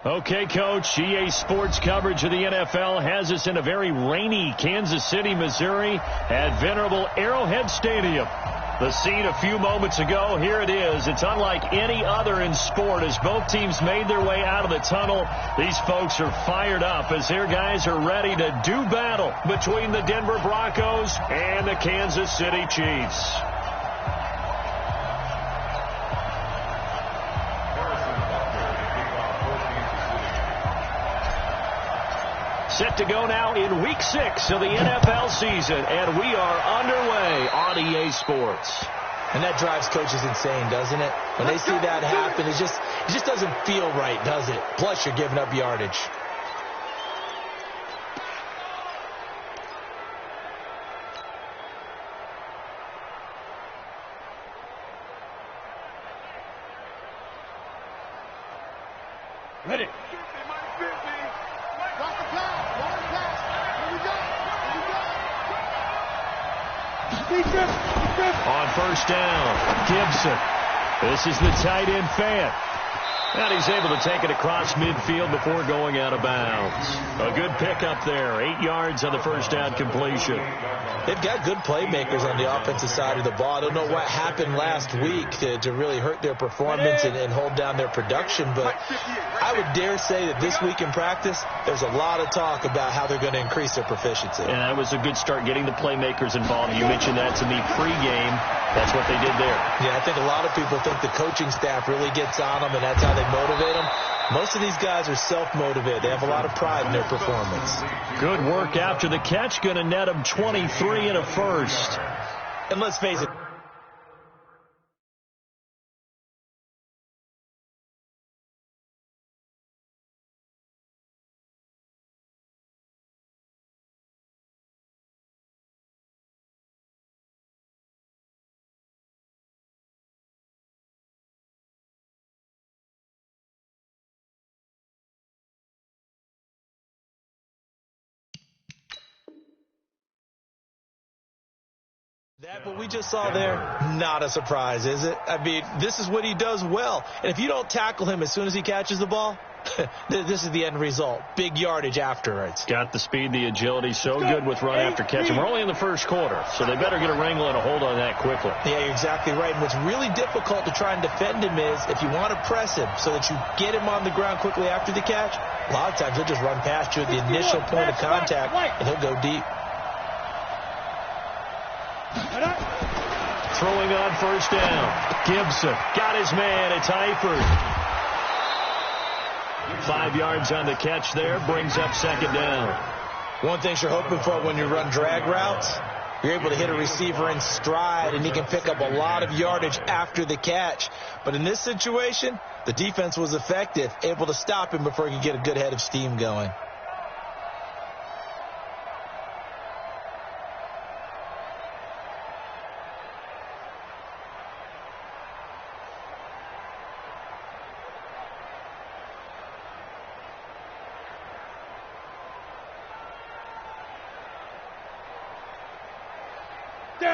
Okay, Coach, EA Sports coverage of the NFL has us in a very rainy Kansas City, Missouri at venerable Arrowhead Stadium. The scene a few moments ago, here it is. It's unlike any other in sport as both teams made their way out of the tunnel. These folks are fired up as their guys are ready to do battle between the Denver Broncos and the Kansas City Chiefs. Set to go now in Week 6 of the NFL season, and we are underway on EA Sports. And that drives coaches insane, doesn't it? When they see that happen, it just doesn't feel right, does it? Plus, you're giving up yardage. Ready. On first down, Gibson. This is the tight end Fant. And he's able to take it across midfield before going out of bounds. A good pickup there. 8 yards on the first down completion. They've got good playmakers on the offensive side of the ball. I don't know what happened last week to really hurt their performance and hold down their production, but I would dare say that this week in practice, there's a lot of talk about how they're going to increase their proficiency. And that was a good start getting the playmakers involved. You mentioned that to me pregame. That's what they did there. Yeah, I think a lot of people think the coaching staff really gets on them, and that's how they motivate them. Most of these guys are self-motivated. They have a lot of pride in their performance. Good work after the catch. Going to net them 23 and a first. And let's face it. That what we just saw there, not a surprise, is it? I mean, this is what he does well. And if you don't tackle him as soon as he catches the ball, this is the end result. Big yardage afterwards. Got the speed, the agility, so good with run after catch. And we're only in the first quarter, so they better get a wrangle and a hold on that quickly. Yeah, you're exactly right. And what's really difficult to try and defend him is if you want to press him so that you get him on the ground quickly after the catch, a lot of times he'll just run past you at the initial point of contact, and he'll go deep. Throwing on first down. Gibson got his man. It's Eifert. 5 yards on the catch there. Brings up second down. One thing you're hoping for when you run drag routes, you're able to hit a receiver in stride, and he can pick up a lot of yardage after the catch. But in this situation, the defense was effective, able to stop him before he could get a good head of steam going.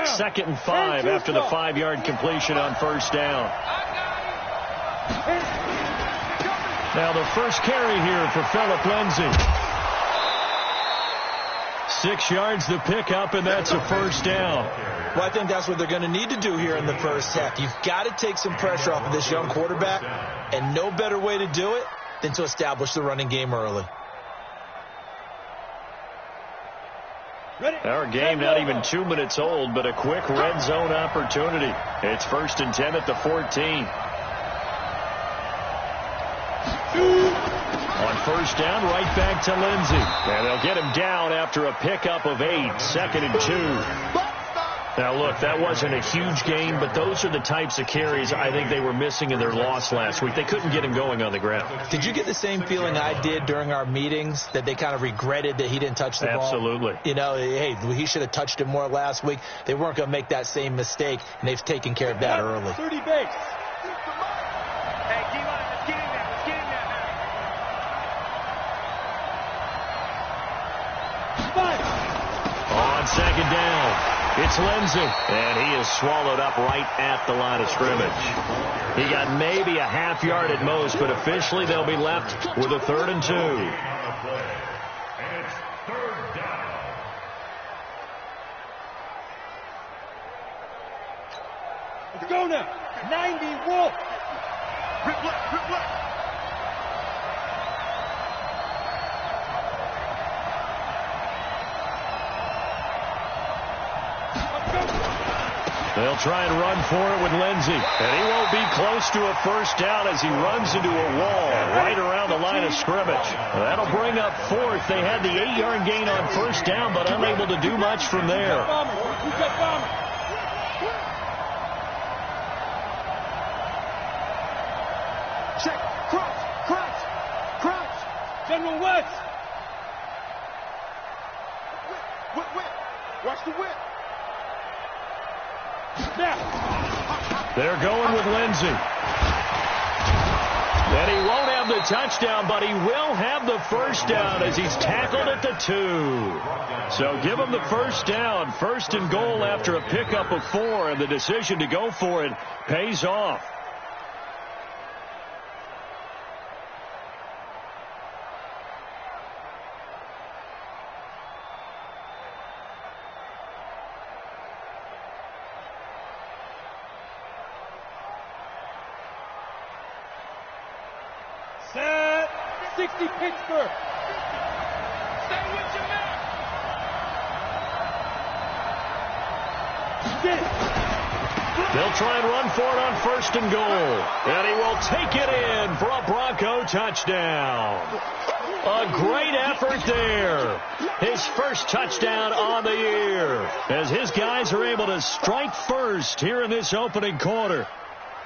Second and 5 after the 5-yard completion on first down. Now the first carry here for Phillip Lindsay. 6 yards the pickup, and that's a first down. Well, I think that's what they're going to need to do here in the first half. You've got to take some pressure off of this young quarterback, and no better way to do it than to establish the running game early. Our game not even 2 minutes old, but a quick red zone opportunity. It's 1st and 10 at the 14. On first down, right back to Lindsay. And they'll get him down after a pickup of 8, 2nd and 2. Now, look, that wasn't a huge gain, but those are the types of carries I think they were missing in their loss last week. They couldn't get him going on the ground. Did you get the same feeling I did during our meetings, that they kind of regretted that he didn't touch the ball? Absolutely. You know, hey, he should have touched it more last week. They weren't going to make that same mistake, and they've taken care of that early. 30 base. Hey, keep on. Let's get in there. Let's get in there, man. On second down, It's Lindsey, and he is swallowed up right at the line of scrimmage. He got maybe a half yard at most, but officially they'll be left with a 3rd and 2. It's 3rd down. Let's go now. 90, Wolf. Rip left, rip left. They'll try and run for it with Lindsey. And he won't be close to a 1st down as he runs into a wall right around the line of scrimmage. That'll bring up 4th. They had the 8-yard gain on 1st down, but unable to do much from there. Check. Crouch. General West. Whip. Watch the whip. They're going with Lindsey. And he won't have the touchdown, but he will have the 1st down as he's tackled at the 2. So give him the 1st down. 1st and goal after a pickup of 4, and the decision to go for it pays off. Set. 60 Pittsburgh. Stay with your man. They'll try and run for it on 1st and goal. And he will take it in for a Bronco touchdown. A great effort there. His 1st touchdown on the year as his guys are able to strike first here in this opening quarter.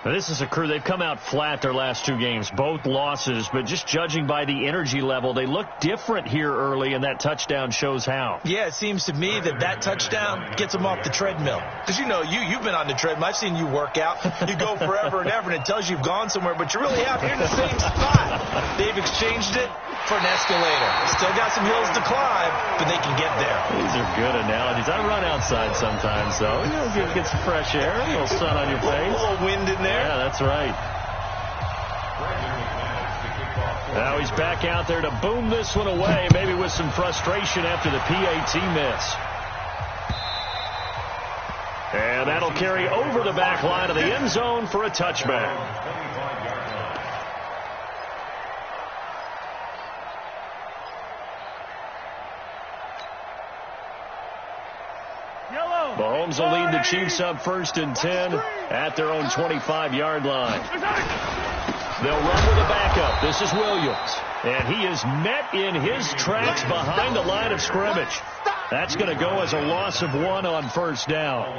Now, this is a crew, they've come out flat their last 2 games, both losses, but just judging by the energy level, they look different here early, and that touchdown shows how. Yeah, it seems to me that touchdown gets them off the treadmill. Because, you've been on the treadmill. I've seen you work out. You go forever and ever, and it tells you you've gone somewhere, but you're really out here in the same spot. They've exchanged it for an escalator. Still got some hills to climb, but they can get there. These are good analogies. I run outside sometimes, though. Get some fresh air, a little sun on your face. A little wind in there. Yeah, that's right. Now he's back out there to boom this one away, maybe with some frustration after the PAT miss. And that'll carry over the back line of the end zone for a touchback. Mahomes will lead the Chiefs up 1st and 10 at their own 25-yard line. They'll run with a backup. This is Williams. And he is met in his tracks behind the line of scrimmage. That's going to go as a loss of 1 on 1st down.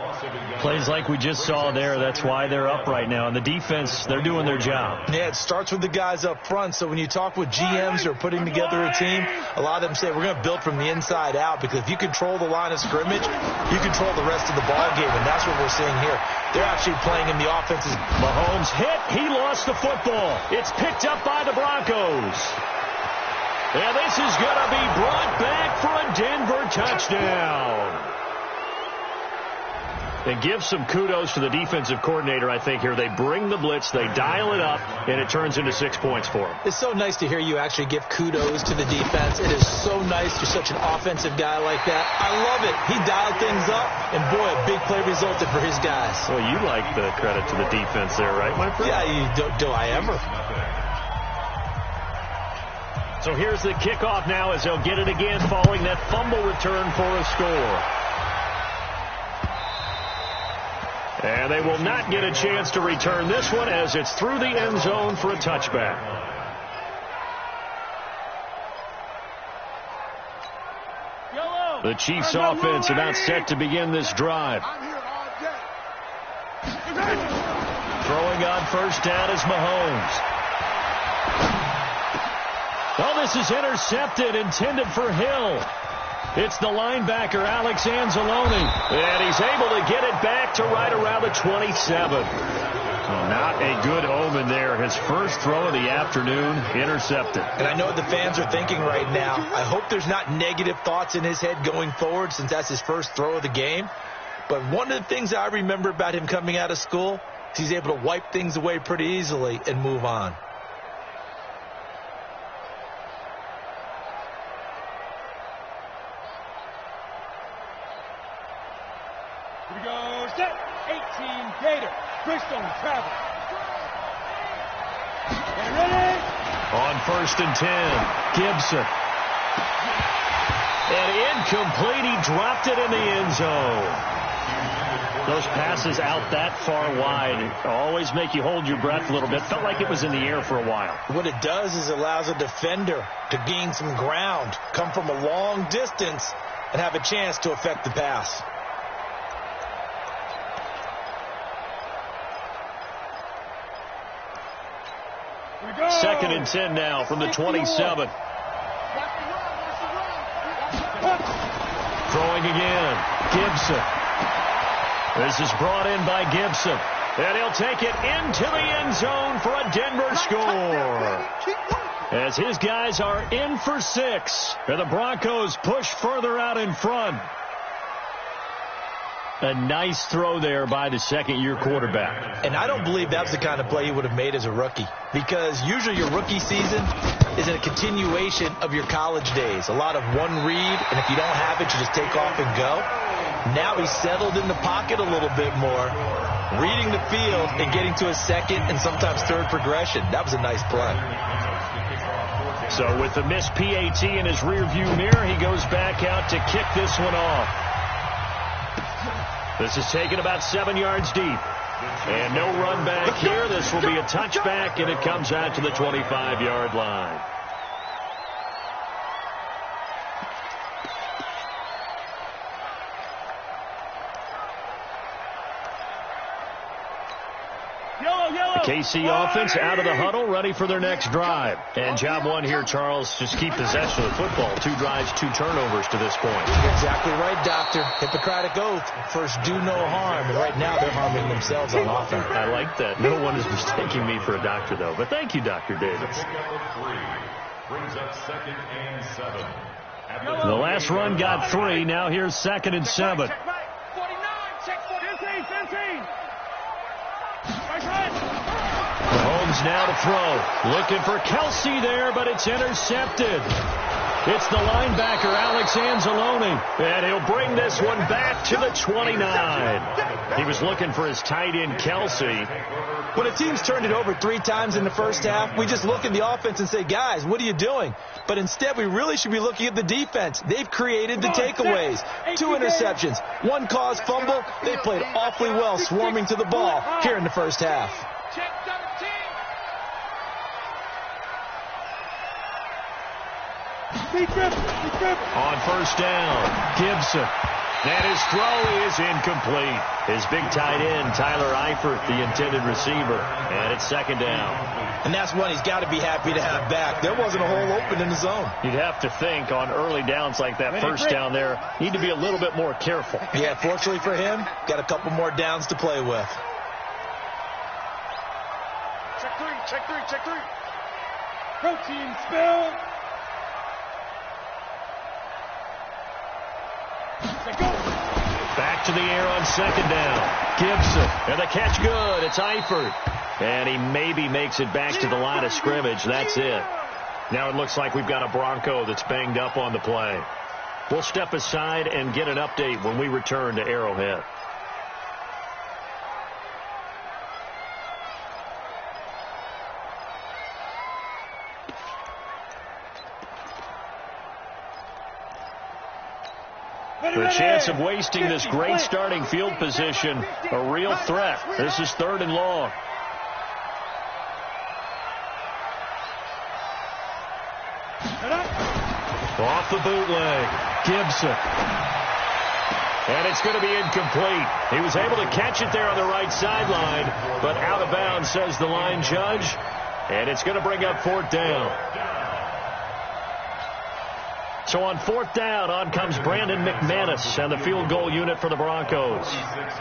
Plays like we just saw there. That's why they're up right now. And the defense, they're doing their job. Yeah, it starts with the guys up front. So when you talk with GMs who are putting together a team, a lot of them say we're going to build from the inside out, because if you control the line of scrimmage, you control the rest of the ball game. And that's what we're seeing here. They're actually playing in the offenses. Mahomes hit. He lost the football. It's picked up by the Broncos. And this is going to be brought back for a Denver touchdown. And give some kudos to the defensive coordinator, I think, here. They bring the blitz, they dial it up, and it turns into 6 points for them. It's so nice to hear you actually give kudos to the defense. It is so nice. You're such an offensive guy like that. I love it. He dialed things up, and boy, a big play resulted for his guys. Well, you like the credit to the defense there, right, my friend? Yeah, do I ever? So here's the kickoff now as they'll get it again following that fumble return for a score. And they will not get a chance to return this one as it's through the end zone for a touchback. The Chiefs offense about set to begin this drive. Throwing on 1st down is Mahomes. Oh, this is intercepted, intended for Hill. It's the linebacker, Alex Anzalone. And he's able to get it back to right around the 27. Not a good omen there. His first throw of the afternoon, intercepted. And I know what the fans are thinking right now. I hope there's not negative thoughts in his head going forward, since that's his first throw of the game. But one of the things I remember about him coming out of school is he's able to wipe things away pretty easily and move on. Here we go. Set. 18 Gator. Bristol travel. Get ready. On 1st and 10, Gibson. And incomplete. He dropped it in the end zone. Those passes out that far wide always make you hold your breath a little bit. Felt like it was in the air for a while. What it does is it allows a defender to gain some ground, come from a long distance, and have a chance to affect the pass. Second and 10 now from the 27. Throwing again. Gibson. This is brought in by Gibson. And he'll take it into the end zone for a Denver score. As his guys are in for 6. And the Broncos push further out in front. A nice throw there by the second-year quarterback. And I don't believe that's the kind of play he would have made as a rookie. Because usually your rookie season is a continuation of your college days. A lot of one read, and if you don't have it, you just take off and go. Now he's settled in the pocket a little bit more, reading the field and getting to a second and sometimes third progression. That was a nice play. So with the missed PAT in his rearview mirror, he goes back out to kick this one off. This is taken about 7 yards deep. And no run back here. This will be a touchback, and it comes out to the 25-yard line. The KC offense out of the huddle, ready for their next drive. And job one here, Charles, just keep possession of the football. 2 drives, 2 turnovers to this point. You're exactly right, Doctor. Hippocratic oath. First, do no harm. And right now, they're harming themselves on offense. I like that. No one is mistaking me for a doctor, though. But thank you, Dr. Davis. Brings up 2nd and 7. The last run got 3. Now here's 2nd and 7. 49. Check 15. Mahomes now to throw. Looking for Kelsey there, but it's intercepted. It's the linebacker, Alex Anzalone, and he'll bring this one back to the 29. He was looking for his tight end, Kelsey. When a team's turned it over 3 times in the first half, we just look at the offense and say, guys, what are you doing? But instead, we really should be looking at the defense. They've created the takeaways. 2 interceptions, 1 caused fumble. They played awfully well swarming to the ball here in the first half. Check 13. On first down, Gibson. And his throw is incomplete. His big tight end, Tyler Eifert, the intended receiver. And it's 2nd down. And that's one he's got to be happy to have back. There wasn't a hole open in the zone. You'd have to think on early downs like that first down there, need to be a little bit more careful. Yeah, fortunately for him, got a couple more downs to play with. Check 3. Protein spill. Back to the air on 2nd down. Gibson. And the catch good. It's Eifert. And he maybe makes it back to the line of scrimmage. That's it. Now it looks like we've got a Bronco that's banged up on the play. We'll step aside and get an update when we return to Arrowhead. The chance of wasting this great starting field position, a real threat. This is 3rd and long. Off the bootleg, Gibson. And it's going to be incomplete. He was able to catch it there on the right sideline, but out of bounds, says the line judge. And it's going to bring up 4th down. So on 4th down, on comes Brandon McManus and the field goal unit for the Broncos.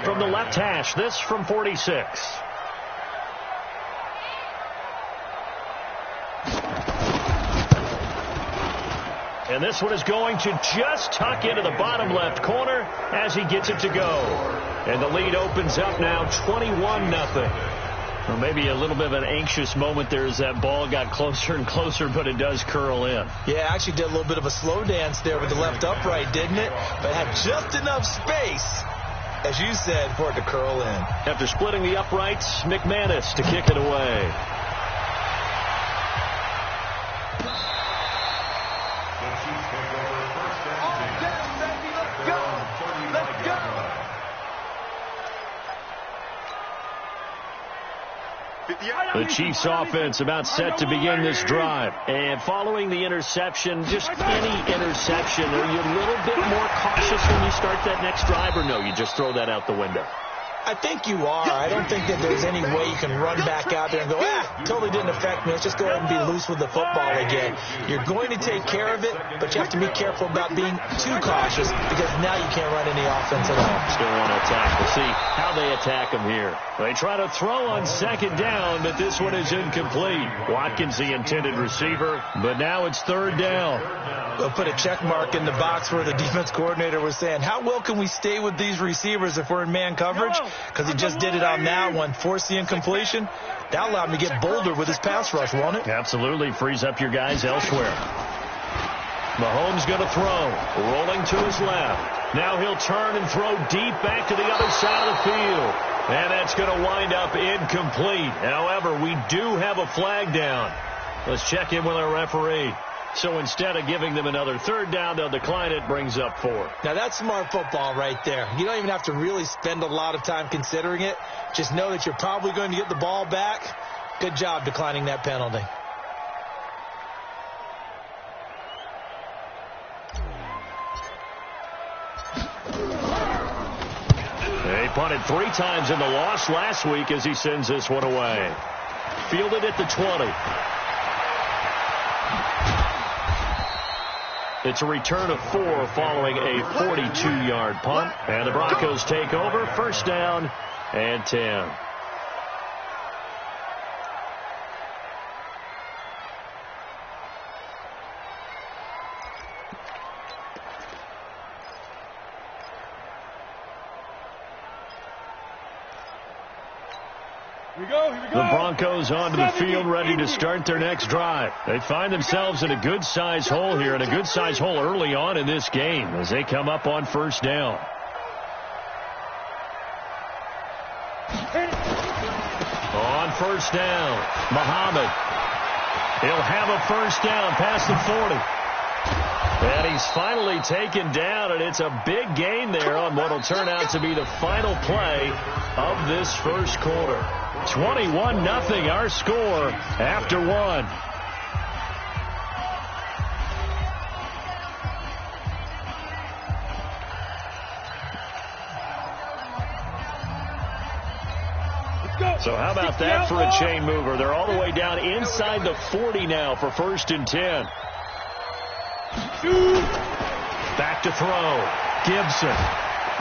From the left hash, this from 46. And this one is going to just tuck into the bottom left corner as he gets it to go. And the lead opens up now 21-0. Well, maybe a little bit of an anxious moment there as that ball got closer and closer, but it does curl in. Yeah, actually did a little bit of a slow dance there with the left upright, didn't it? But it had just enough space, as you said, for it to curl in. After splitting the uprights, McManus to kick it away. The Chiefs offense about set to begin this drive. And following the interception, just any interception, are you a little bit more cautious when you start that next drive, or no, you just throw that out the window? I think you are. I don't think that there's any way you can run back out there and go, totally didn't affect me. Let's just go ahead and be loose with the football again. You're going to take care of it, but you have to be careful about being too cautious because now you can't run any offense at all. Still want to attack. We'll see how they attack him here. They try to throw on second down, but this one is incomplete. Watkins, the intended receiver, but now it's third down. We'll put a check mark in the box where the defense coordinator was saying, how well can we stay with these receivers if we're in man coverage? Because he just did it on that one, forced the incompletion. That allowed him to get bolder with his pass rush, won't it? Absolutely. Frees up your guys elsewhere. Mahomes going to throw. Rolling to his left. Now he'll turn and throw deep back to the other side of the field. And that's going to wind up incomplete. However, we do have a flag down. Let's check in with our referee. So instead of giving them another third down, they'll decline it, brings up 4. Now, that's smart football right there. You don't even have to really spend a lot of time considering it. Just know that you're probably going to get the ball back. Good job declining that penalty. They punted 3 times in the loss last week as he sends this one away. Fielded at the 20. It's a return of 4 following a 42-yard punt. And the Broncos take over. First down and 10. Here we go. The Broncos onto the field, ready to start their next drive. They find themselves in a good-sized hole here, and a good-sized hole early on in this game as they come up on first down. On first down, Muhammad. He'll have a first down past the 40. And he's finally taken down, and it's a big gain there on what will turn out to be the final play of this first quarter. 21-0 our score after 1. So how about that for a chain mover? They're all the way down inside the 40 now for first and 10. Back to throw. Gibson.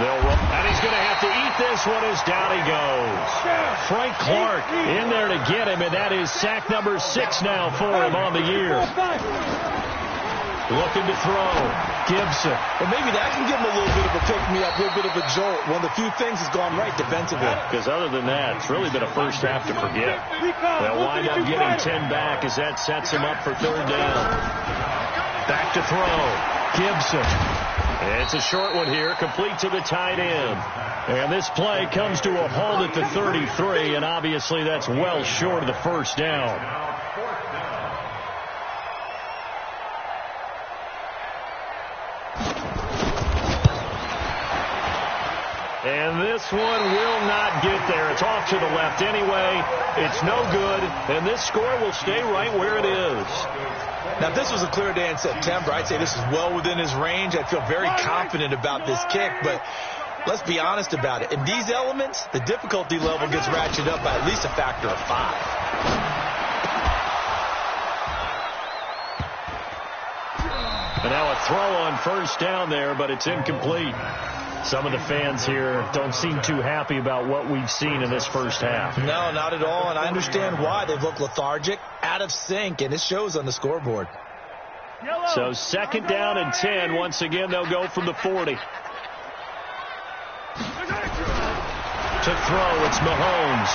They'll run, and he's going to have to eat this one as down he goes. Frank Clark in there to get him, and that is sack number 6 now for him on the year. Looking to throw. Gibson. Well, maybe that can give him a little bit of a pick-me-up, a little bit of a jolt. One of the few things has gone right defensively. Because other than that, it's really been a first half to forget. They'll wind up getting 10 back as that sets him up for third down. Back to throw. Gibson. It's a short one here, complete to the tight end. And this play comes to a halt at the 33, and obviously that's well short of the first down. And this one will not get there. It's off to the left anyway. It's no good, and this score will stay right where it is. Now, if this was a clear day in September, I'd say this is well within his range. I feel very confident about this kick, but let's be honest about it. In these elements, the difficulty level gets ratcheted up by at least a factor of 5. And now a throw on first down there, but it's incomplete. Some of the fans here don't seem too happy about what we've seen in this first half. No, not at all, and I understand why. They've looked lethargic, out of sync, and it shows on the scoreboard. So 2nd down and 10. Once again, they'll go from the 40. To throw, it's Mahomes.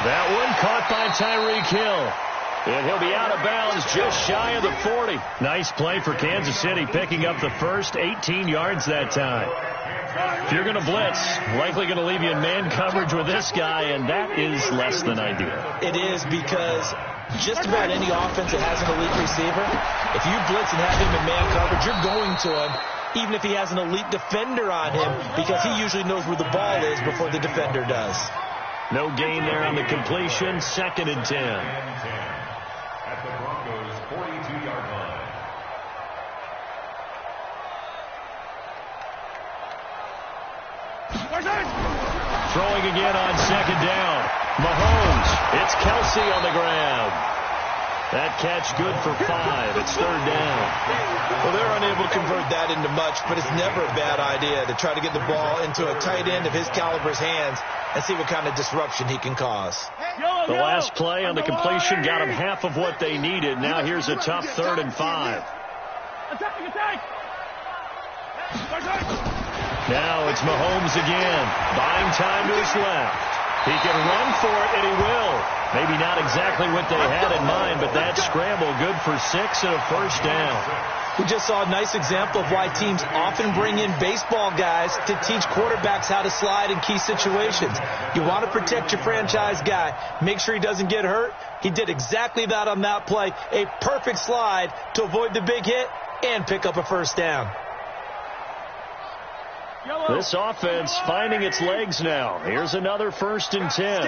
That one caught by Tyreek Hill. And he'll be out of bounds just shy of the 40. Nice play for Kansas City, picking up the first 18 yards that time. If you're going to blitz, likely going to leave you in man coverage with this guy, and that is less than ideal. It is, because just about any offense that has an elite receiver, if you blitz and have him in man coverage, you're going to him, even if he has an elite defender on him, because he usually knows where the ball is before the defender does. No gain there on the completion. 2nd and 10. At the Broncos' 42-yard line. Throwing again on 2nd down. Mahomes. It's Kelsey on the ground. That catch good for 5. It's 3rd down. Well, they're unable to convert that into much, but it's never a bad idea to try to get the ball into a tight end of his caliber's hands and see what kind of disruption he can cause. The last play on the completion got them half of what they needed. Now here's a tough 3rd and 5. Now it's Mahomes again, buying time to his left. He can run for it, and he will. Maybe not exactly what they had in mind, but that scramble good for 6 and a 1st down. We just saw a nice example of why teams often bring in baseball guys to teach quarterbacks how to slide in key situations. You want to protect your franchise guy. Make sure he doesn't get hurt. He did exactly that on that play. A perfect slide to avoid the big hit and pick up a 1st down. This offense finding its legs now. Here's another 1st and 10.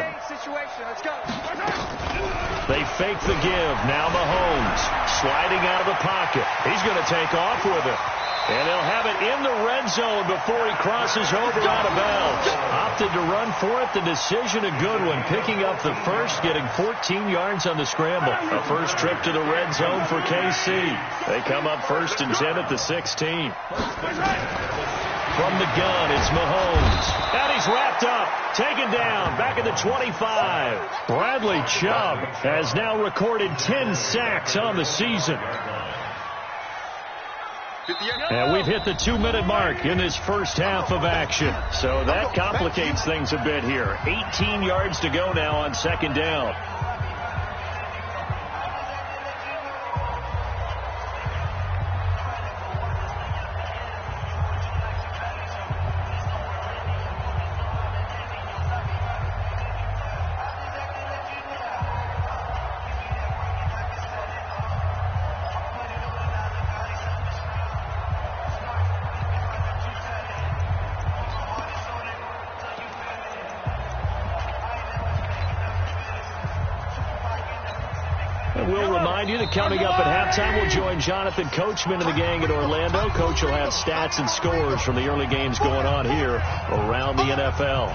They fake the give. Now Mahomes sliding out of the pocket. He's going to take off with it. And they'll have it in the red zone before he crosses over out of bounds. Opted to run for it. The decision a good one. Picking up the first, getting 14 yards on the scramble. A first trip to the red zone for KC. They come up 1st and 10 at the 16. From the gun, it's Mahomes. And he's wrapped up. Taken down. Back at the 25. Bradley Chubb has now recorded 10 sacks on the season. And we've hit the 2-minute mark in this first half of action. So that complicates things a bit here. 18 yards to go now on 2nd down. We'll remind you that coming up at halftime, we'll join Jonathan Coachman and the gang in Orlando. Coach will have stats and scores from the early games going on here around the NFL.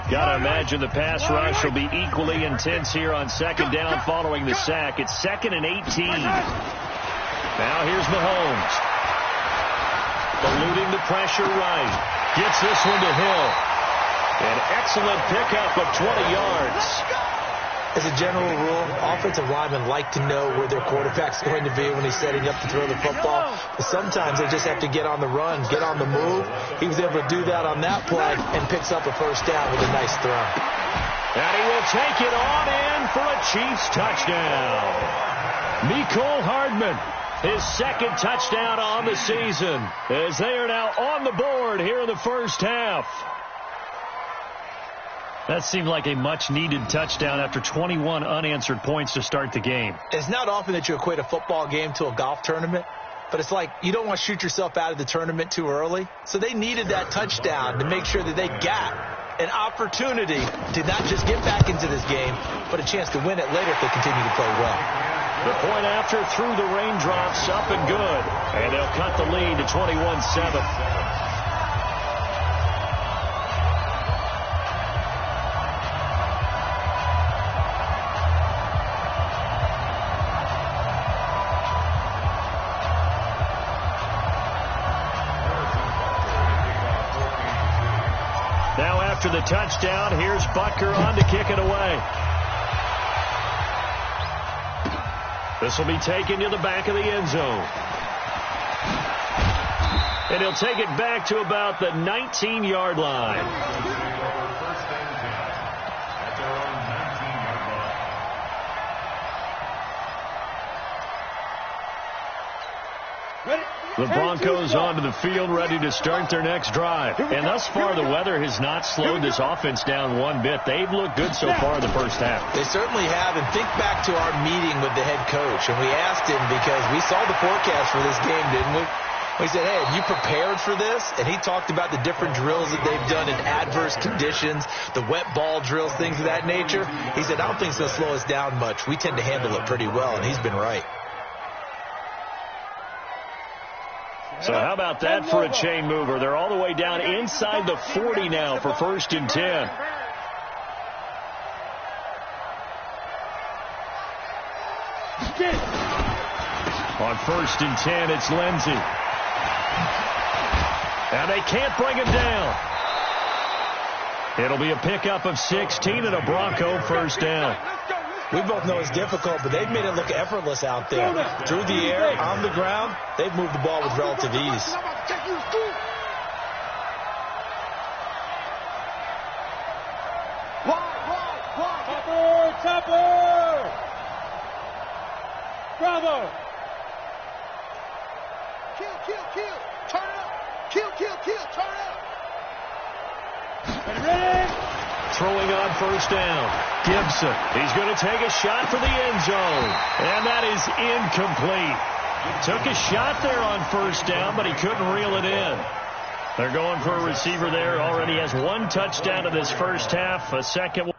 Got to imagine the pass rush will be equally intense here on 2nd down following the sack. It's 2nd and 18. Now here's Mahomes. Eluding the pressure right. Gets this one to Hill. An excellent pickup of 20 yards. As a general rule, offensive linemen like to know where their quarterback's going to be when he's setting up to throw the football. But sometimes they just have to get on the run, get on the move. He was able to do that on that play and picks up a 1st down with a nice throw. And he will take it on in for a Chiefs touchdown. Mecole Hardman, his 2nd touchdown on the season, as they are now on the board here in the first half. That seemed like a much-needed touchdown after 21 unanswered points to start the game. It's not often that you equate a football game to a golf tournament, but it's like you don't want to shoot yourself out of the tournament too early. So they needed that touchdown to make sure that they got an opportunity to not just get back into this game, but a chance to win it later if they continue to play well. The point after through the raindrops, up and good. And they'll cut the lead to 21-7. After the touchdown, here's Butker on to kick it away. This will be taken to the back of the end zone. And he'll take it back to about the 19-yard line. The Broncos onto the field, ready to start their next drive. And thus far, the weather has not slowed this offense down one bit. They've looked good so far in the first half. They certainly have. And think back to our meeting with the head coach. And we asked him, because we saw the forecast for this game, didn't we? We said, hey, have you prepared for this? And he talked about the different drills that they've done in adverse conditions, the wet ball drills, things of that nature. He said, I don't think it's going to slow us down much. We tend to handle it pretty well, and he's been right. So how about that for a chain mover? They're all the way down inside the 40 now for 1st and 10. On 1st and 10, it's Lindsey. And they can't bring him down. It'll be a pickup of 16 and a Bronco first down. We both know it's difficult, but they've made it look effortless out there. Through the air, on the ground, they've moved the ball with relative ease. Topper! Bravo! Kill, turn it up! Kill, turn it up! Ready? Throwing on first down. Gibson. He's going to take a shot for the end zone. And that is incomplete. Took a shot there on first down, but he couldn't reel it in. They're going for a receiver there. Already has one touchdown in this first half. A second one.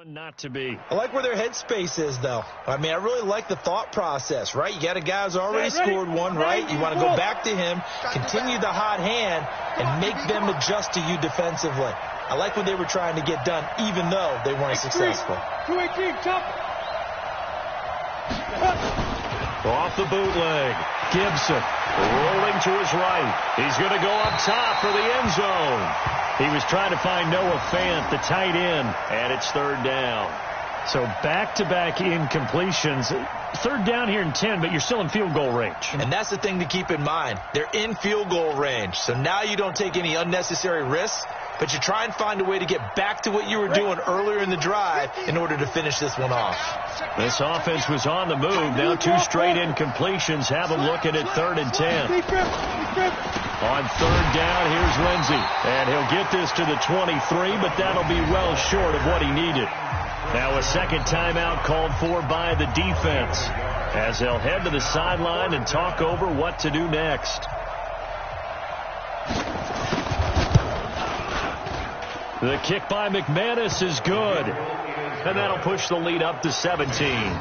Not to be. I like where their headspace is, though. I mean, I really like the thought process, right? You got a guy who's already scored one, right? You want to go back to him, continue the hot hand, and make them adjust to you defensively. I like what they were trying to get done, even though they weren't successful. 218, top. Off the bootleg. Gibson rolling to his right. He's going to go up top for the end zone. He was trying to find Noah Fant, the tight end, and it's 3rd down. So back-to-back incompletions. 3rd down here in 10, but you're still in field goal range. And that's the thing to keep in mind. They're in field goal range. So now you don't take any unnecessary risks, but you try and find a way to get back to what you were doing earlier in the drive in order to finish this one off. This offense was on the move. Now 2 straight incompletions have them looking at 3rd and 10. On 3rd down, here's Lindsey. And he'll get this to the 23, but that'll be well short of what he needed. Now a second timeout called for by the defense as they'll head to the sideline and talk over what to do next. The kick by McManus is good. And that'll push the lead up to 17.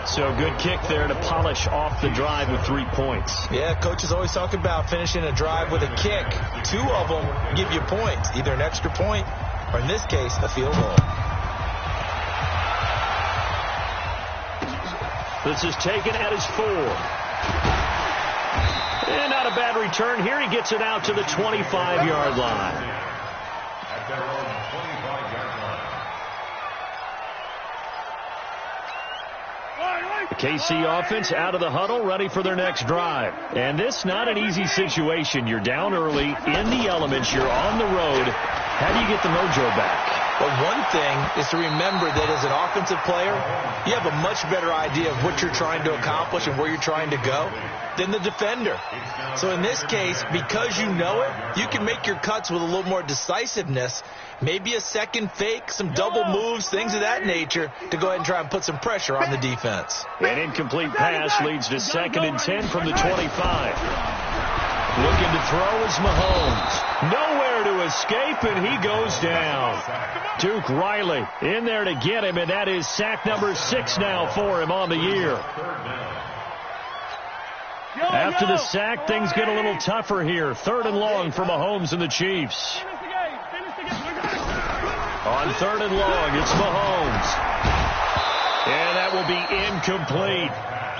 So good kick there to polish off the drive with 3 points. Yeah, coaches always talk about finishing a drive with a kick. 2 of them give you points, either an extra point or, in this case, a field goal. This is taken at his 4. And not a bad return here. He gets it out to the 25-yard line. At their own 25-yard line. The KC offense out of the huddle, ready for their next drive. And this not an easy situation. You're down early, in the elements, you're on the road. How do you get the mojo back? Well, one thing is to remember that as an offensive player, you have a much better idea of what you're trying to accomplish and where you're trying to go than the defender. So in this case, because you know it, you can make your cuts with a little more decisiveness, maybe a second fake, some double moves, things of that nature, to go ahead and try and put some pressure on the defense. An incomplete pass leads to 2nd and 10 from the 25. Looking to throw is Mahomes. Nowhere to escape, and he goes down. Duke Riley in there to get him, and that is sack number 6 now for him on the year. After the sack, things get a little tougher here. 3rd and long for Mahomes and the Chiefs. On 3rd and long, it's Mahomes. And that will be incomplete.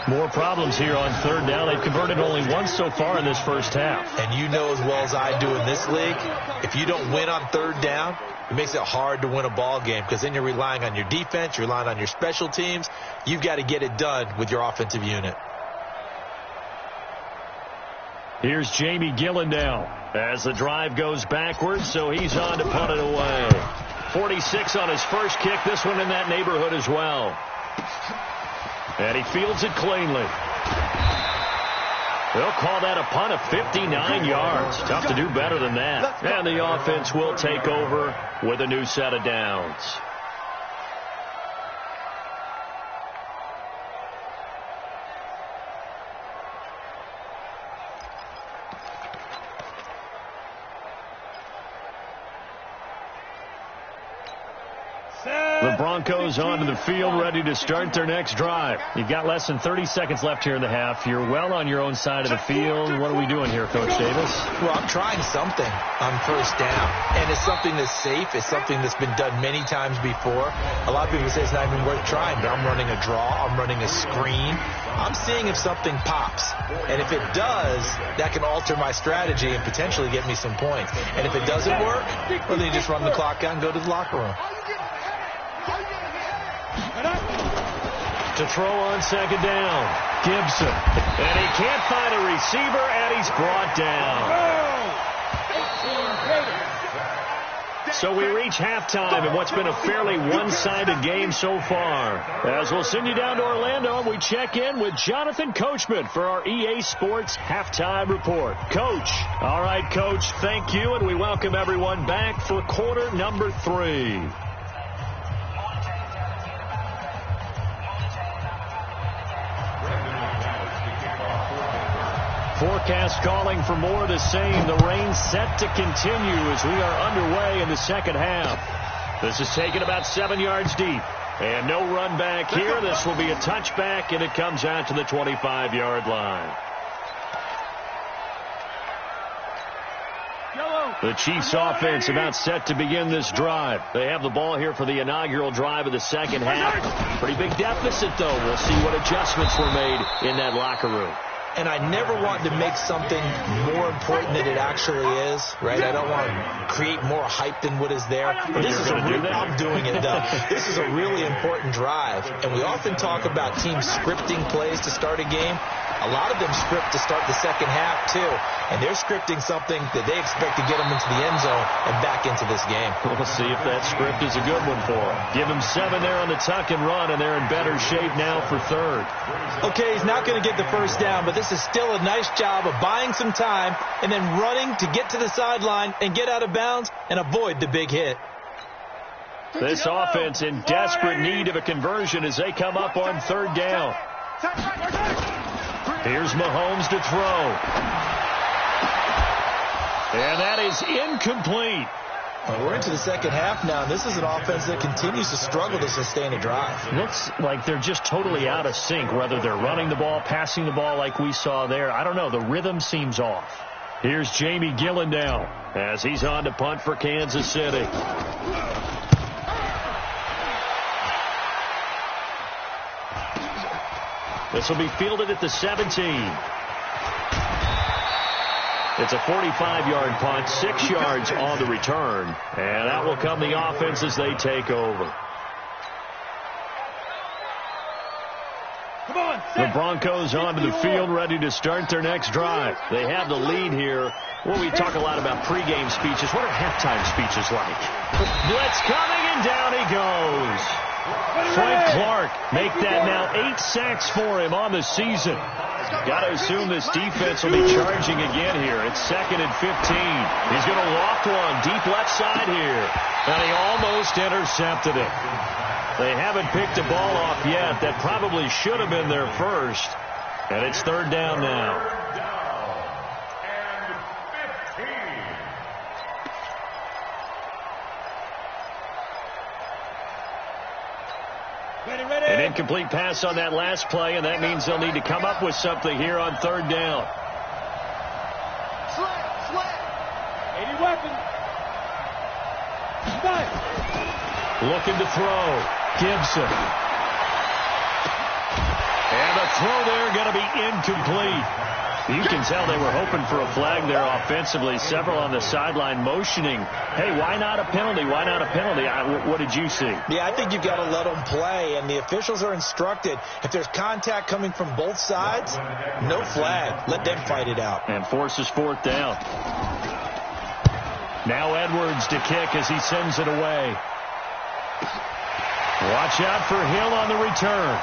More problems here on 3rd down. They've converted only once so far in this first half. And you know as well as I do in this league, if you don't win on 3rd down, it makes it hard to win a ball game because then you're relying on your defense, you're relying on your special teams. You've got to get it done with your offensive unit. Here's Jamie Gillen now as the drive goes backwards, so he's on to punt it away. 46 on his first kick, this one in that neighborhood as well. And he fields it cleanly. They'll call that a punt of 59 yards. Tough to do better than that. And the offense will take over with a new set of downs. The Broncos onto the field, ready to start their next drive. You've got less than 30 seconds left here in the half. You're well on your own side of the field. What are we doing here, Coach Davis? Well, I'm trying something on 1st down, and it's something that's safe. It's something that's been done many times before. A lot of people say it's not even worth trying, but I'm running a draw. I'm running a screen. I'm seeing if something pops, and if it does, that can alter my strategy and potentially get me some points. And if it doesn't work, well, then you just run the clock out and go to the locker room. To throw on 2nd down, Gibson. And he can't find a receiver, and he's brought down. So we reach halftime in what's been a fairly one-sided game so far. As we'll send you down to Orlando, and we check in with Jonathan Coachman for our EA Sports Halftime Report. Coach. All right, Coach, thank you, and we welcome everyone back for quarter number 3. Forecast calling for more of the same. The rain set to continue as we are underway in the second half. This is taken about 7 yards deep. And no run back here. This will be a touchback, and it comes out to the 25-yard line. The Chiefs offense about set to begin this drive. They have the ball here for the inaugural drive of the second half. Pretty big deficit, though. We'll see what adjustments were made in that locker room. And I never want to make something more important than it actually is, right? I don't want to create more hype than what is there. But this is I'm doing it, though. This is a really important drive. And we often talk about teams scripting plays to start a game. A lot of them script to start the second half, too. And they're scripting something that they expect to get them into the end zone and back into this game. We'll see if that script is a good one for them. Give them 7 there on the tuck and run, and they're in better shape now for 3rd. Okay, he's not going to get the first down, but this is still a nice job of buying some time and then running to get to the sideline and get out of bounds and avoid the big hit. This offense in desperate need of a conversion as they come up on 3rd down. Here's Mahomes to throw. And that is incomplete. Well, we're into the second half now. This is an offense that continues to struggle to sustain a drive. Looks like they're just totally out of sync, whether they're running the ball, passing the ball like we saw there. I don't know. The rhythm seems off. Here's Jamie Gillen now as he's on to punt for Kansas City. This will be fielded at the 17. It's a 45-yard punt, 6 yards on the return. And that will come the offense as they take over. The Broncos onto the field, ready to start their next drive. They have the lead here. Well, we talk a lot about pregame speeches. What are halftime speeches like? Blitz coming, and down he goes. Frank Clark make that now 8 sacks for him on the season. Got to assume this defense will be charging again here. It's 2nd and 15. He's going to loft one deep left side here. And he almost intercepted it. They haven't picked a ball off yet. That probably should have been their first. And it's 3rd down now. An incomplete pass on that last play, and that means they'll need to come up with something here on third down. Slant. 80 weapon. Looking to throw. Gibson. And the throw there going to be incomplete. You can tell they were hoping for a flag there offensively. Several on the sideline motioning, hey, why not a penalty? Why not a penalty? What did you see? Yeah, I think you've got to let them play, and the officials are instructed, if there's contact coming from both sides, no flag. Let them fight it out. And forces fourth down. Now Edwards to kick as he sends it away. Watch out for Hill on the return.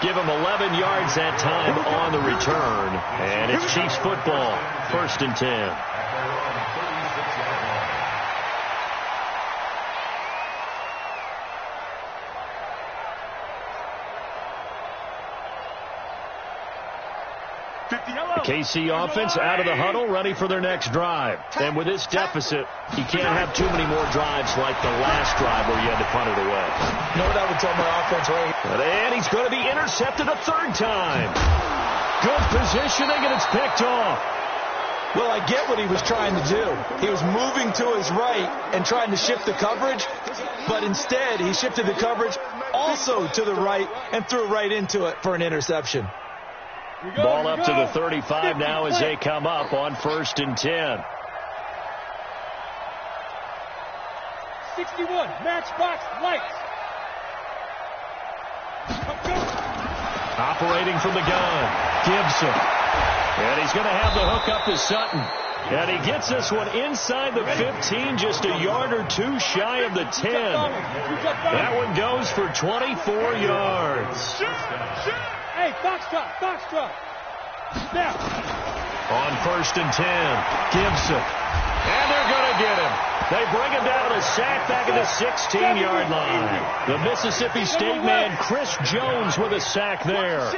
Give him 11 yards that time on the return. And it's Chiefs football. 1st and 10. The KC offense out of the huddle, ready for their next drive. And with this deficit, you can't have too many more drives like the last drive where you had to punt it away. You know what I would tell my offense right here? And he's going to be intercepted a third time. Good positioning, and it's picked off. Well, I get what he was trying to do. He was moving to his right and trying to shift the coverage, but instead he shifted the coverage also to the right and threw right into it for an interception. Ball up to the 35 now as they come up on 1st and 10. 61, matchbox lights. Operating from the gun, Gibson. And he's going to have the hook up to Sutton. And he gets this one inside the 15, just a yard or two shy of the 10. That one goes for 24 yards. Hey, foxtrot. Now. On 1st and 10, Gibson. And they're going to get him. They bring him down a sack back at the 16-yard line. The Mississippi State man, Chris Jones, with a sack there.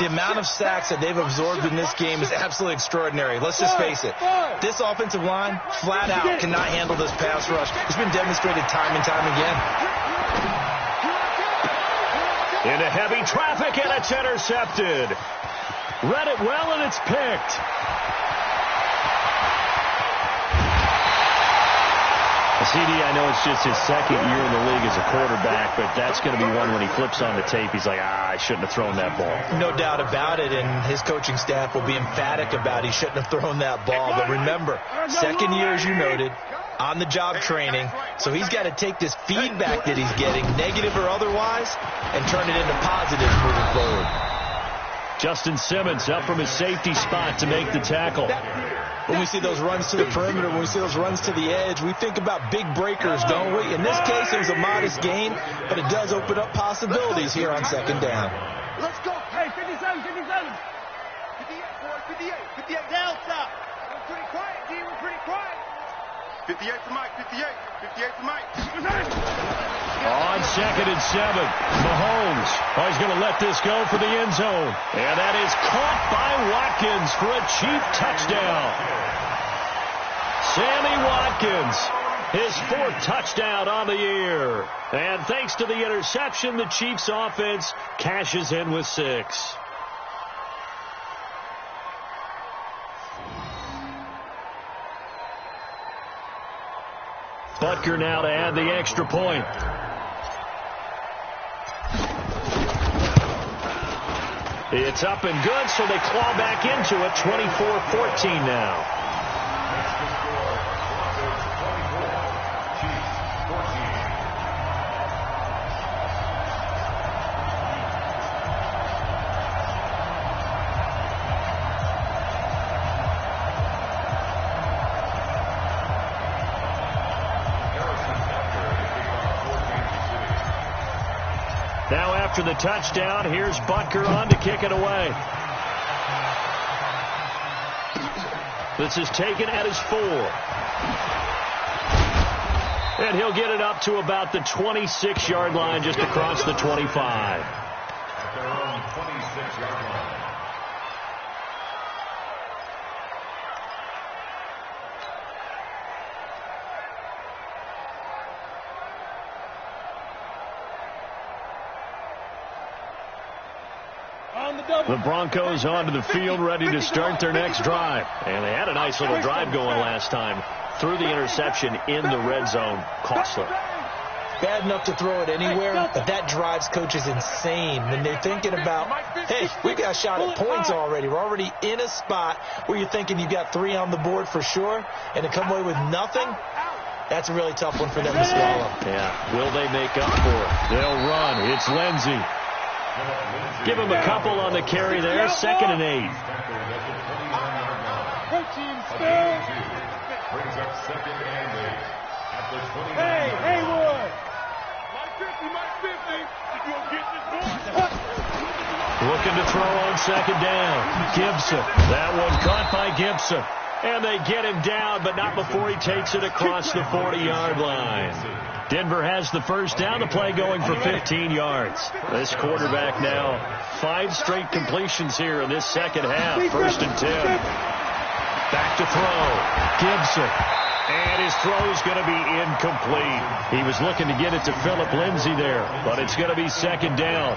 The amount of sacks that they've absorbed in this game is absolutely extraordinary. Let's just face it. This offensive line, flat out, cannot handle this pass rush. It's been demonstrated time and time again. Into heavy traffic, and it's intercepted. Read it well, and it's picked. CD, I know it's just his second year in the league as a quarterback, but that's going to be one when he flips on the tape. He's like, I shouldn't have thrown that ball. No doubt about it, and his coaching staff will be emphatic about he shouldn't have thrown that ball. But remember, second year, as you noted, on-the-job training, so he's got to take this feedback that he's getting, negative or otherwise, and turn it into positives moving forward. Justin Simmons up from his safety spot to make the tackle. When we see those runs to the perimeter, when we see those runs to the edge, we think about big breakers, don't we? In this case, it was a modest gain, but it does open up possibilities here on second down. Let's go. Hey, 57. 58, boys, 58 down top. We're pretty quiet, D. We're pretty quiet. 58 to Mike, 58 to Mike. On 2nd and 7, Mahomes. Oh, he's going to let this go for the end zone. And that is caught by Watkins for a Chief touchdown. Sammy Watkins, his 4th touchdown on the year. And thanks to the interception, the Chiefs offense cashes in with 6. Butker now to add the extra point. It's up and good, so they claw back into it. 24-14 now. Now after the touchdown, here's Butker on to kick it away. This is taken at his 4. And he'll get it up to about the 26-yard line, just across the 25. At their own 26-yard line. The Broncos onto the field ready to start their next drive. And they had a nice little drive going last time. Threw the interception in the red zone. Costly. Bad enough to throw it anywhere, but that drives coaches insane when they're thinking about, hey, we got a shot at points already. We're already in a spot where you're thinking you got 3 on the board for sure, and to come away with nothing, that's a really tough one for them to swallow. Yeah, will they make up for it? They'll run. It's Lindsey. Give him a couple on the carry there. 2nd and 8. Brings up 2nd and 8 at the 29. Hey, Haywood! Looking to throw on 2nd down. Gibson. That one caught by Gibson. And they get him down, but not before he takes it across the 40-yard line. Denver has the first down. The play going for 15 yards. This quarterback now 5 straight completions here in this second half. 1st and 10. Back to throw. Gibson. And his throw's going to be incomplete. He was looking to get it to Phillip Lindsay there, but it's going to be 2nd down.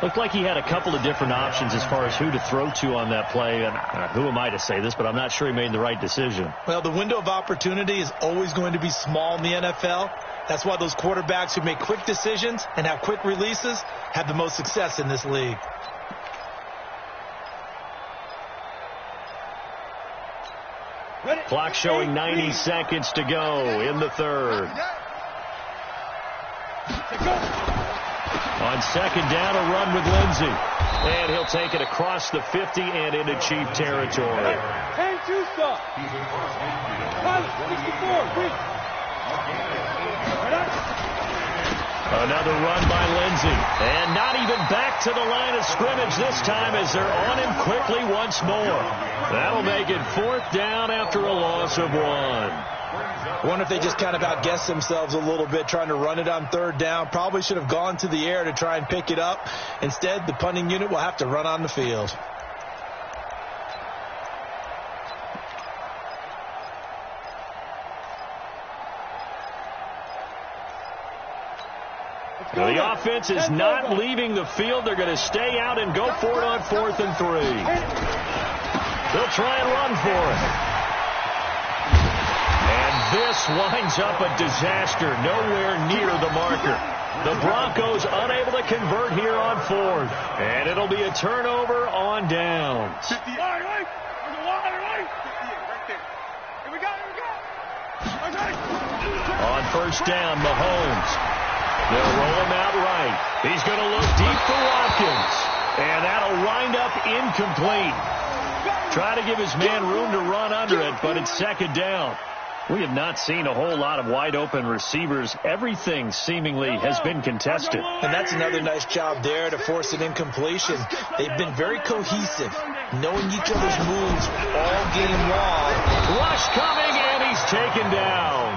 Looked like he had a couple of different options as far as who to throw to on that play. And who am I to say this, but I'm not sure he made the right decision. Well, the window of opportunity is always going to be small in the NFL. That's why those quarterbacks who make quick decisions and have quick releases have the most success in this league. Clock showing 90 seconds to go in the 3rd. On 2nd down, a run with Lindsey. And he'll take it across the 50 and into Chief territory. Hey, 2 stop. Pilot, 64, quick. Another run by Lindsey. And not even back to the line of scrimmage this time as they're on him quickly once more. That'll make it 4th down after a loss of 1. I wonder if they just kind of outguessed themselves a little bit trying to run it on 3rd down. Probably should have gone to the air to try and pick it up. Instead, the punting unit will have to run on the field. The offense is not leaving the field. They're going to stay out and go for it on 4th and 3. They'll try and run for it. And this winds up a disaster, nowhere near the marker. The Broncos unable to convert here on 4th. And it'll be a turnover on downs. On 1st down, Mahomes. They'll roll him out right. He's going to look deep for Watkins. And that'll wind up incomplete. Try to give his man room to run under it, but it's 2nd down. We have not seen a whole lot of wide-open receivers. Everything seemingly has been contested. And that's another nice job there to force an incompletion. They've been very cohesive, knowing each other's moves all game long. Rush coming, and he's taken down.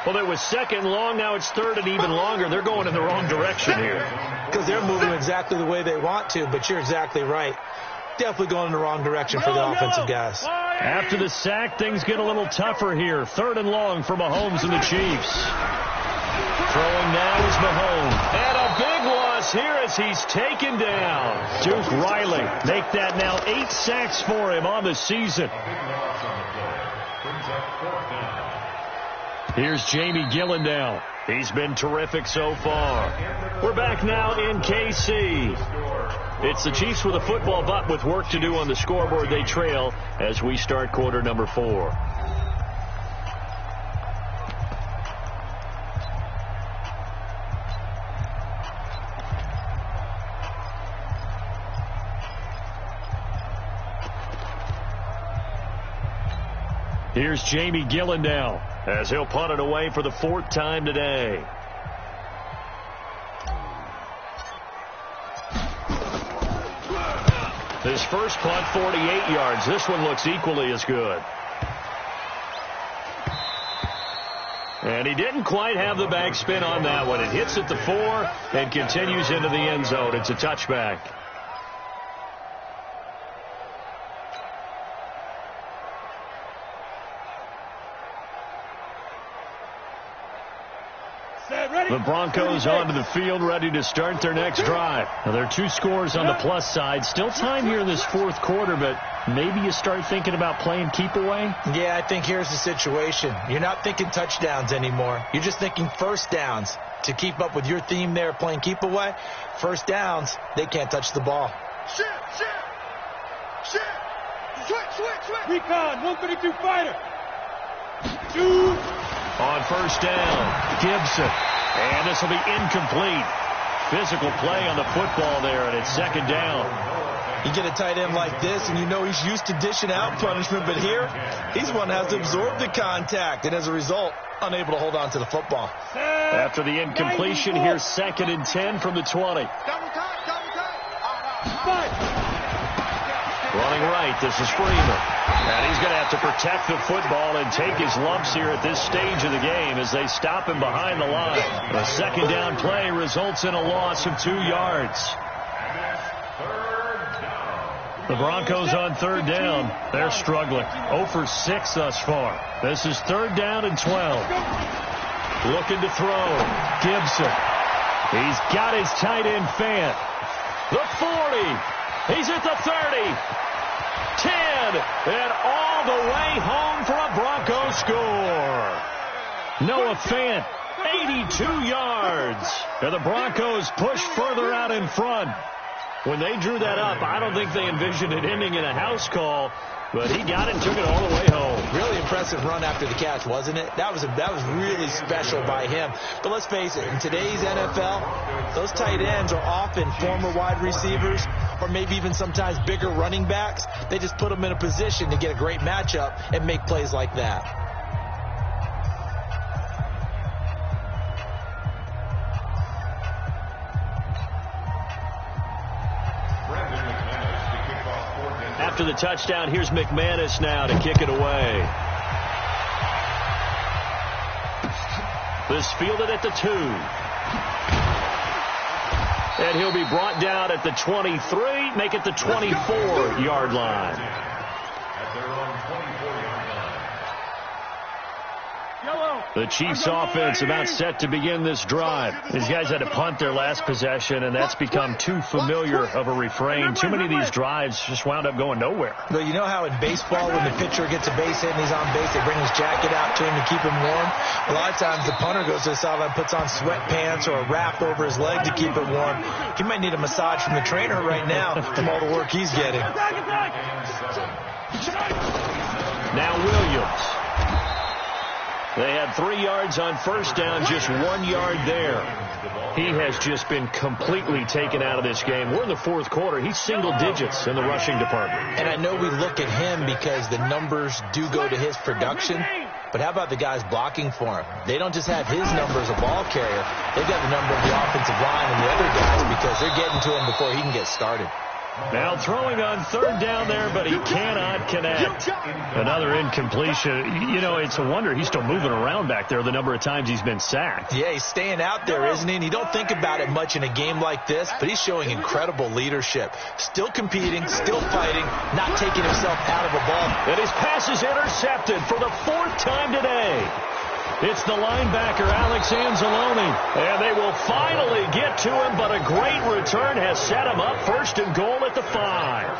Well, it was 2nd long. Now it's 3rd and even longer. They're going in the wrong direction here. Because they're moving exactly the way they want to, but you're exactly right. Definitely going in the wrong direction for the offensive guys. After the sack, things get a little tougher here. 3rd and long for Mahomes and the Chiefs. Throwing now is Mahomes. And a big loss here as he's taken down. Duke Riley make that now 8 sacks for him on the season. Here's Jamie Gillen. He's been terrific so far. We're back now in KC. It's the Chiefs with a football, but with work to do on the scoreboard. They trail as we start quarter number 4. Here's Jamie Gillen as he'll punt it away for the 4th time today. His first punt, 48 yards. This one looks equally as good. And he didn't quite have the backspin on that one. It hits at the 4 and continues into the end zone. It's a touchback. The Broncos onto the field, ready to start their next drive. Now, there are 2 scores on the plus side. Still time here in this fourth quarter, but maybe you start thinking about playing keep away? Yeah, I think here's the situation. You're not thinking touchdowns anymore. You're just thinking first downs. To keep up with your theme there, playing keep away, first downs, they can't touch the ball. Switch. Recon, 132 fighter. 2. On first down, Gibson. And this will be incomplete. Physical play on the football there, and it's second down. You get a tight end like this, and you know he's used to dishing out punishment, but here, he's one that has to absorb the contact, and as a result, unable to hold on to the football. After the incompletion, here's 2nd and 10 from the 20. Double time. Running right, this is Freeman. And he's going to have to protect the football and take his lumps here at this stage of the game as they stop him behind the line. The second down play results in a loss of 2 yards. The Broncos on third down. They're struggling. 0 for 6 thus far. This is 3rd down and 12. Looking to throw. Gibson. He's got his tight end Fant. The 40. He's at the 30. 10. And all the way home for a Broncos score. Noah Fant, 82 yards. And the Broncos push further out in front. When they drew that up, I don't think they envisioned it ending in a house call, but he got it and took it all the way home. Really impressive run after the catch, wasn't it? That was really special by him. But let's face it, in today's NFL, those tight ends are often former wide receivers or maybe even sometimes bigger running backs. They just put them in a position to get a great matchup and make plays like that. After the touchdown, here's McManus now to kick it away. This fielded at the 2. And he'll be brought down at the 23, make it the 24-yard line. At their own 24-yard line. The Chiefs offense about set to begin this drive. These guys had to punt their last possession, and that's become too familiar of a refrain. Too many of these drives just wound up going nowhere. Well, you know how in baseball when the pitcher gets a base hit and he's on base, they bring his jacket out to him to keep him warm? A lot of times the punter goes to the sideline, puts on sweatpants or a wrap over his leg to keep it warm. He might need a massage from the trainer right now from all the work he's getting. Now Williams. They had 3 yards on first down, just 1 yard there. He has just been completely taken out of this game. We're in the fourth quarter. He's single digits in the rushing department. And I know we look at him because the numbers do go to his production. But how about the guys blocking for him? They don't just have his number as a ball carrier. They've got the number of the offensive line and the other guys because they're getting to him before he can get started. Now throwing on third down there, but he cannot connect. Another incompletion. You know, it's a wonder he's still moving around back there the number of times he's been sacked. Yeah, he's staying out there, isn't he? And you don't think about it much in a game like this, but he's showing incredible leadership. Still competing, still fighting, not taking himself out of a ball. And his pass is intercepted for the 4th time today. It's the linebacker, Alex Anzalone. And they will finally get to him, but a great return has set him up 1st and goal at the 5.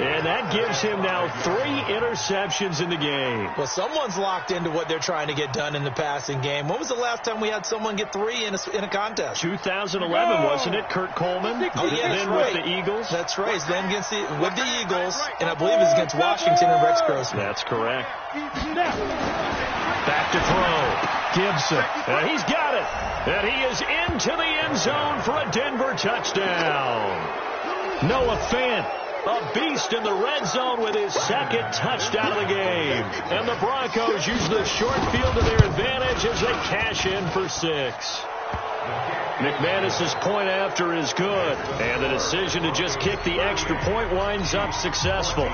And that gives him now 3 interceptions in the game. Well, someone's locked into what they're trying to get done in the passing game. When was the last time we had someone get 3 in a contest? 2011, wasn't it, Kurt Coleman? Oh, yeah, then right. with the Eagles? That's right. Then with the Eagles, and I believe it's against Washington and Rex Grossman. That's correct. Back to throw. Gibson. And he's got it. And he is into the end zone for a Denver touchdown. Noah Fant, a beast in the red zone with his 2nd touchdown of the game. And the Broncos use the short field to their advantage as they cash in for 6. McManus's point after is good. And the decision to just kick the extra point winds up successful.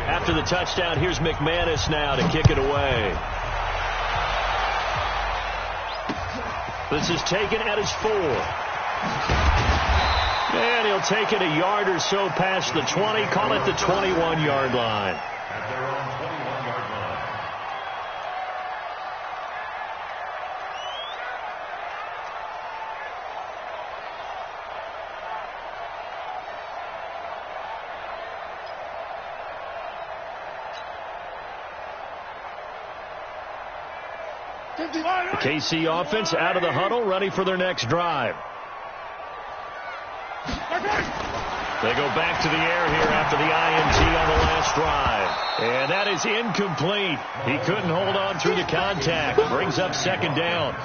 After the touchdown, here's McManus now to kick it away. This is taken at his 4. And he'll take it a yard or so past the 20. Call it the 21-yard line. At their own 21-yard The KC offense out of the huddle, ready for their next drive. They go back to the air here after the INT on the last drive. And that is incomplete. He couldn't hold on through the contact. Brings up second down.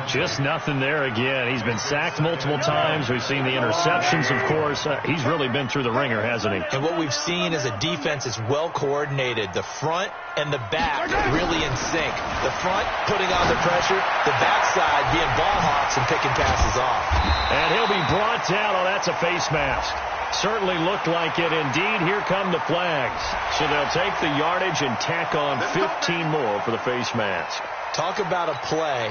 Just nothing there again. He's been sacked multiple times. We've seen the interceptions, of course. He's really been through the ringer, hasn't he? And what we've seen is a defense that's well coordinated. The front and the back really in sync. The front putting on the pressure. The backside being ball hawks and picking passes off. And he'll be brought down. Oh, that's a face mask. Certainly looked like it. Indeed, here come the flags. So they'll take the yardage and tack on 15 more for the face mask. Talk about a play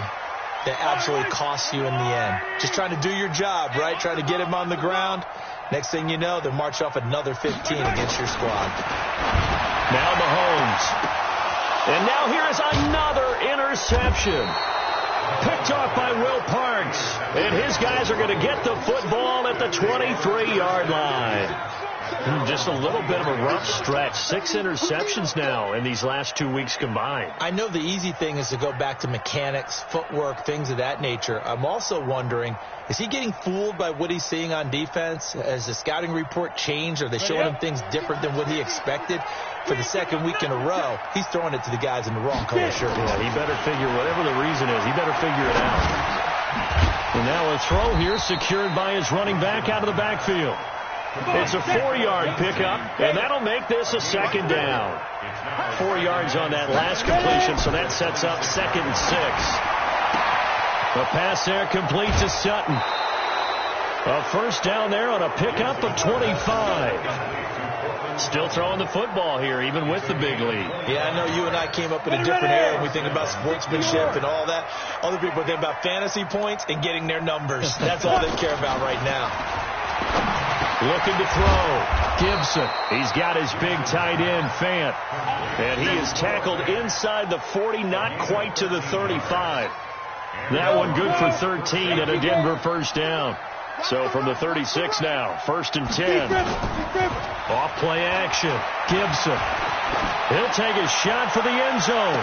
that absolutely costs you in the end. Just trying to do your job, right? Trying to get him on the ground. Next thing you know, they'll march off another 15 against your squad. Now Mahomes. And now here is another interception. Picked off by Will Parks. And his guys are going to get the football at the 23-yard line. Just a little bit of a rough stretch. 6 interceptions now in these last 2 weeks combined. I know the easy thing is to go back to mechanics, footwork, things of that nature. I'm also wondering, is he getting fooled by what he's seeing on defense? Has the scouting report changed? Are they showing him things different than what he expected? For the second week in a row, he's throwing it to the guys in the wrong color shirt. Yeah, he better figure, whatever the reason is, he better figure it out. And now a throw here secured by his running back out of the backfield. It's a 4-yard pickup, and that'll make this a second down. 4 yards on that last completion, so that sets up 2nd and 6. The pass there complete to Sutton. A first down there on a pickup of 25. Still throwing the football here, even with the big lead. Yeah, I know you and I came up in a different era when we think about sportsmanship and all that. Other people think about fantasy points and getting their numbers. That's all they care about right now. Looking to throw. Gibson. He's got his big tight end, Fant. And he is tackled inside the 40, not quite to the 35. That one good for 13 and a Denver first down. So from the 36 now, 1st and 10. Off play action. Gibson. He'll take a shot for the end zone.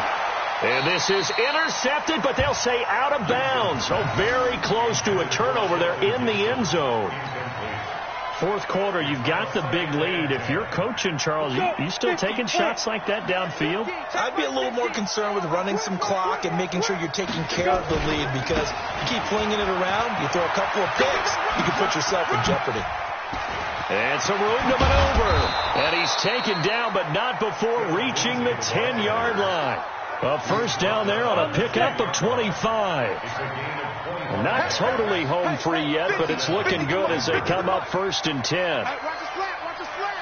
And this is intercepted, but they'll say out of bounds. So very close to a turnover there in the end zone. 4th quarter, you've got the big lead. If you're coaching, Charles, you still taking shots like that downfield? I'd be a little more concerned with running some clock and making sure you're taking care of the lead, because you keep flinging it around, you throw a couple of picks, you can put yourself in jeopardy. And some room to maneuver. And he's taken down, but not before reaching the 10-yard line. A first down there on a pickup of 25. Not totally home free yet, but it's looking good as they come up 1st and 10. Hey, watch the slant, watch the slant.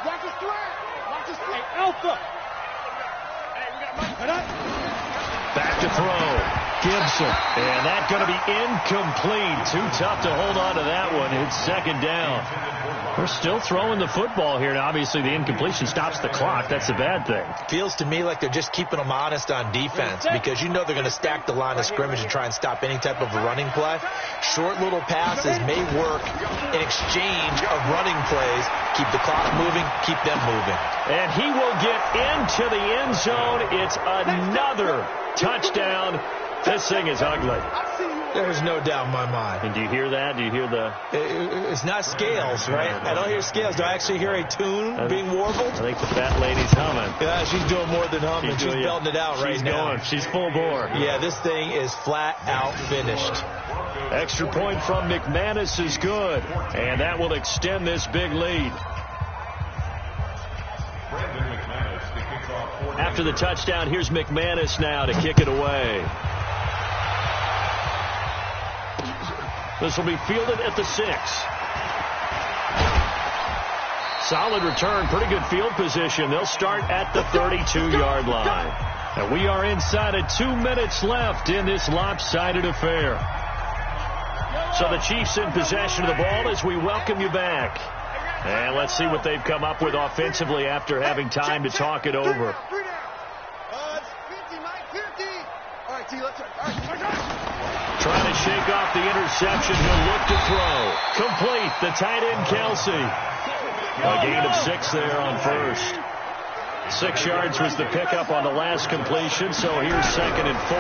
Watch the slant. Watch the slant. Hey, Alpha. Hey, we got Back to throw. Gibson. And that's going to be incomplete. Too tough to hold on to that one. It's 2nd down. We're still throwing the football here. Now, obviously, the incompletion stops the clock. That's a bad thing. Feels to me like they're just keeping them honest on defense, because you know they're going to stack the line of scrimmage and try and stop any type of a running play. Short little passes may work in exchange of running plays. Keep the clock moving, keep them moving. And he will get into the end zone. It's another touchdown. This thing is ugly. There's no doubt in my mind. And do you hear that? Do you hear the... It's not scales, right? I don't hear scales. Do I actually hear a tune being warbled? I think the fat lady's humming. Yeah, she's doing more than humming. She's belting it out right now. She's full bore. Yeah, this thing is flat out finished. Extra point from McManus is good. And that will extend this big lead. After the touchdown, here's McManus now to kick it away. This will be fielded at the 6. Solid return, pretty good field position. They'll start at the 32-yard line. And we are inside of 2 minutes left in this lopsided affair. So the Chiefs in possession of the ball as we welcome you back. And let's see what they've come up with offensively after having time to talk it over. 50, Mike, 50. All right, T, let's try. All right. Trying to shake off the interception. He'll look to throw. Complete. The tight end, Kelsey. A gain of 6 there on first. 6 yards was the pickup on the last completion, so here's 2nd and 4.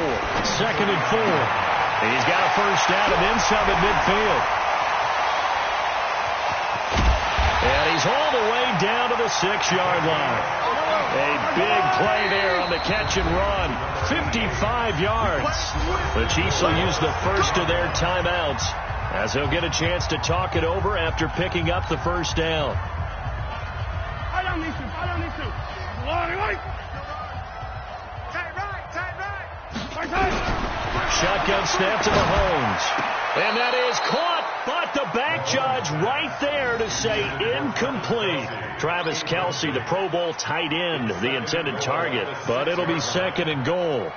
2nd and 4. He's got a first down and then some at midfield. And he's all the way down to the 6-yard line. A big play there on the catch and run. 55 yards. The Chiefs will use the first of their timeouts as they'll get a chance to talk it over after picking up the first down. Shotgun snap to Mahomes. And that is caught, but the back judge right there to say incomplete. Travis Kelce, the Pro Bowl tight end, the intended target, but it'll be 2nd and goal.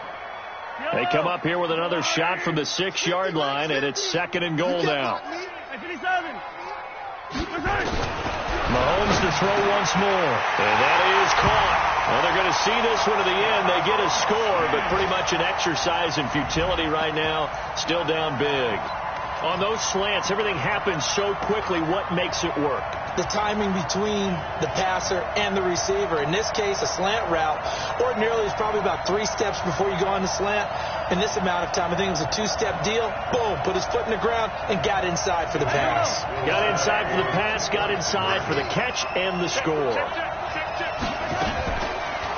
They come up here with another shot from the 6-yard line, and it's 2nd and goal now. Mahomes to throw once more, and that is caught. Well, they're going to see this one to the end. They get a score, but pretty much an exercise in futility right now. Still down big. On those slants, everything happens so quickly. What makes it work? The timing between the passer and the receiver. In this case, a slant route ordinarily is probably about 3 steps before you go on the slant. In this amount of time, I think it was a 2-step deal. Boom, put his foot in the ground and got inside for the pass. Got inside for the pass, got inside for the catch and the score.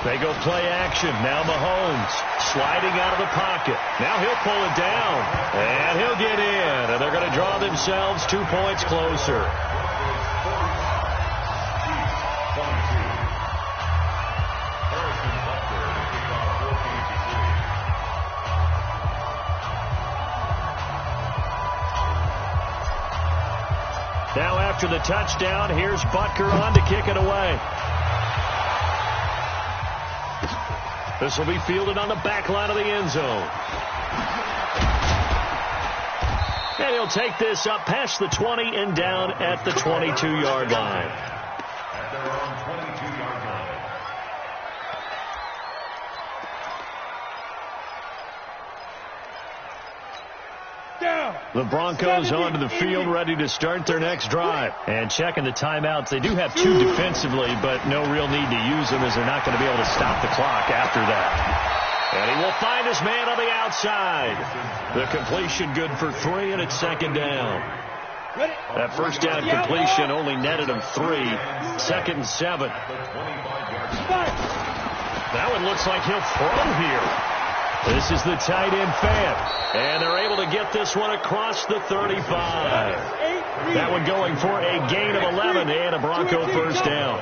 They go play action. Now Mahomes sliding out of the pocket. Now he'll pull it down, and he'll get in. And they're going to draw themselves 2 points closer. Now after the touchdown, here's Butker on to kick it away. This will be fielded on the back line of the end zone. And he'll take this up past the 20 and down at the 22-yard line. At their own 22-yard line. The Broncos onto the field, ready to start their next drive. And checking the timeouts, they do have 2 defensively, but no real need to use them as they're not going to be able to stop the clock after that. And he will find his man on the outside. The completion good for 3, and it's 2nd down. That first down completion only netted him 3. 2nd and 7. That one looks like he'll throw here. This is the tight end fan. And they're able to get this one across the 35. That one going for a gain of 11 and a Bronco first down.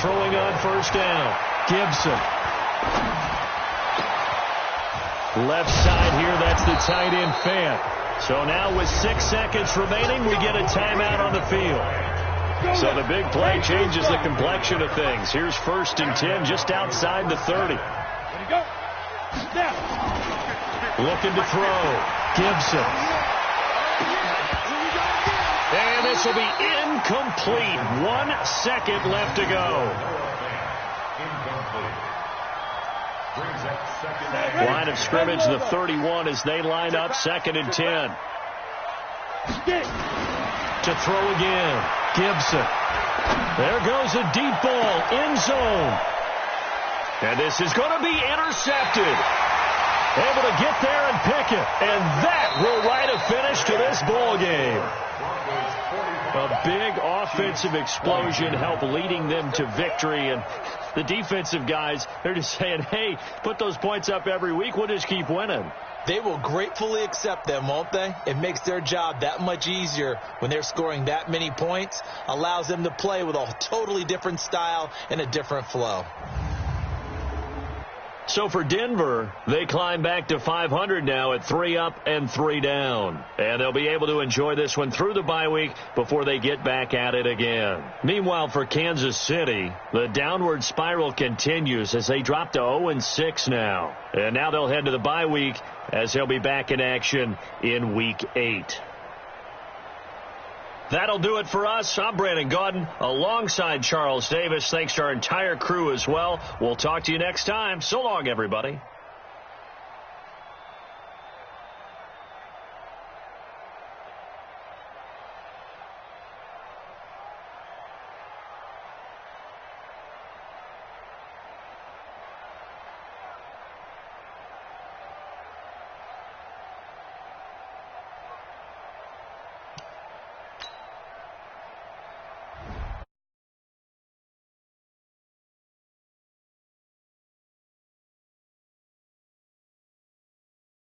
Throwing on first down. Gibson. Left side here, that's the tight end fan. So now with 6 seconds remaining, we get a timeout on the field. So the big play changes the complexion of things. Here's 1st and 10 just outside the 30. Looking to throw. Gibson. And this will be incomplete. 1 second left to go. Line of scrimmage, the 31 as they line up. 2nd and 10. To throw again. Gibson. There goes a deep ball. End zone. And this is going to be intercepted. Able to get there and pick it. And that will write a finish to this ball game. A big offensive explosion helped leading them to victory. And the defensive guys, they're just saying, hey, put those points up every week. We'll just keep winning. They will gratefully accept them, won't they? It makes their job that much easier when they're scoring that many points. Allows them to play with a totally different style and a different flow. So for Denver, they climb back to 500 now at 3 up and 3 down. And they'll be able to enjoy this one through the bye week before they get back at it again. Meanwhile, for Kansas City, the downward spiral continues as they drop to 0-6 now. And now they'll head to the bye week as they'll be back in action in Week 8. That'll do it for us. I'm Brandon Gaudin alongside Charles Davis. Thanks to our entire crew as well. We'll talk to you next time. So long, everybody.